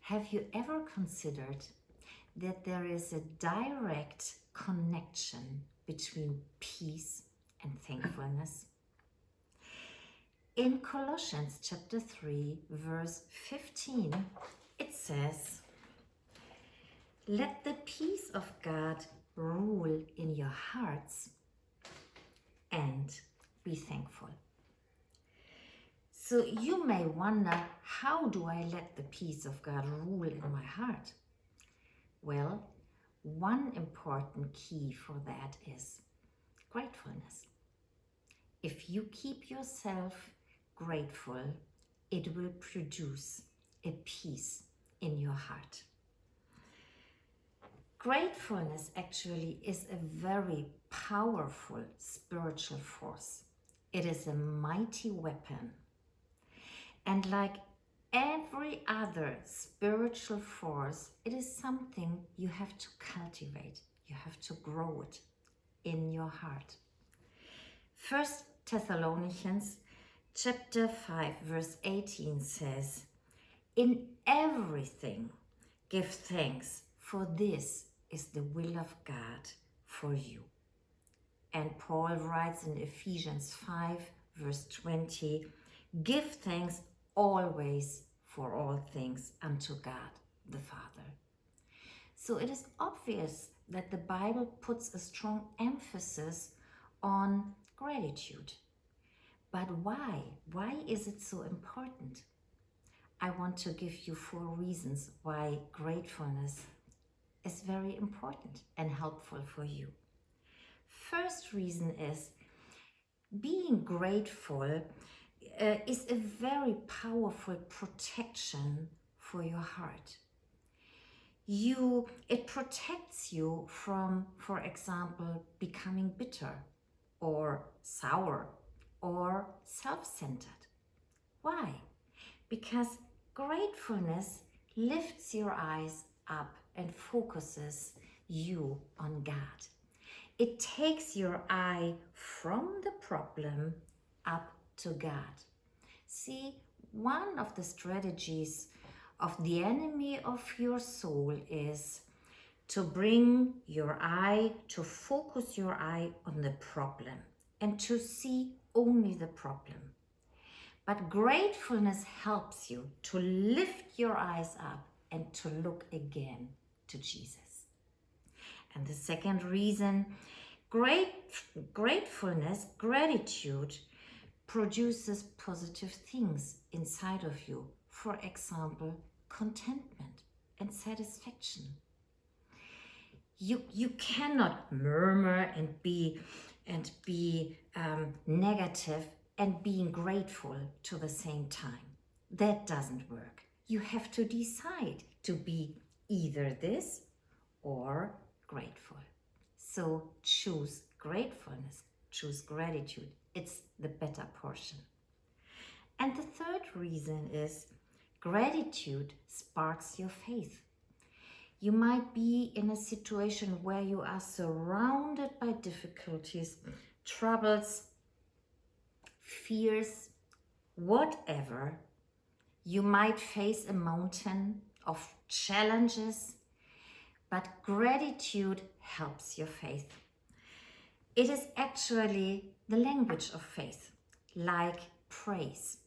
Have you ever considered that there is a direct connection between peace and thankfulness? In Colossians chapter 3, verse 15, it says, "Let the peace of God rule in your hearts and be thankful." So you may wonder, how do I let the peace of God rule in my heart? Well, one important key for that is gratefulness. If you keep yourself grateful, it will produce a peace in your heart. Gratefulness actually is a very powerful spiritual force. It is a mighty weapon. And like every other spiritual force, it is something you have to cultivate. You have to grow it in your heart. 1 Thessalonians chapter 5 verse 18 says, "In everything give thanks, for this is the will of God for you." And Paul writes in Ephesians 5 verse 20, "Give thanks always for all things unto God the Father." So it is obvious that the Bible puts a strong emphasis on gratitude. But why? Why is it so important? I want to give you 4 reasons why gratefulness is very important and helpful for you. First reason is being grateful is a very powerful protection for your heart. It protects you from, for example, becoming bitter or sour or self-centered. Why? Because gratefulness lifts your eyes up and focuses you on God. It takes your eye from the problem up to God. See, one of the strategies of the enemy of your soul is to bring your eye, to focus your eye on the problem and to see only the problem. But gratefulness helps you to lift your eyes up and to look again to Jesus. And the second reason, gratefulness, gratitude, produces positive things inside of you. For example, contentment and satisfaction. You cannot murmur and be negative and being grateful to the same time. That doesn't work. You have to decide to be either this or grateful. So choose gratefulness, choose gratitude. It's the better portion. And the third reason is gratitude sparks your faith. You might be in a situation where you are surrounded by difficulties, troubles, fears, whatever. You might face a mountain of challenges, but gratitude helps your faith. It is actually the language of faith, like praise.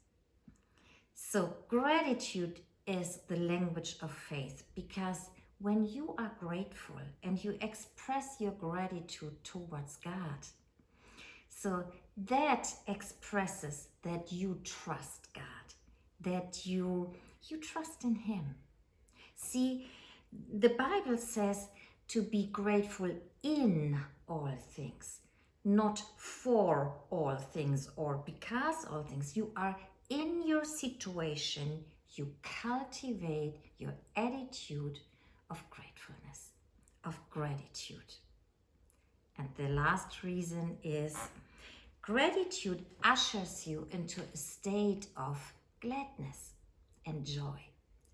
So gratitude is the language of faith, because when you are grateful and you express your gratitude towards God, so that expresses that you trust God, that you trust in Him. See, the Bible says to be grateful in all things, not for all things or because all things. You are in your situation, you cultivate your attitude of gratefulness, of gratitude. And the last reason is gratitude ushers you into a state of gladness and joy.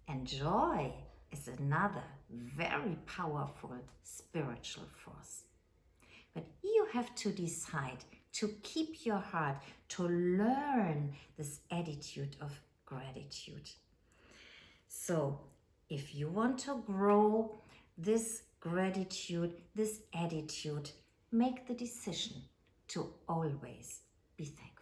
And joy is another very powerful spiritual force. But you have to decide to keep your heart, to learn this attitude of gratitude. So if you want to grow this gratitude, this attitude, make the decision to always be thankful.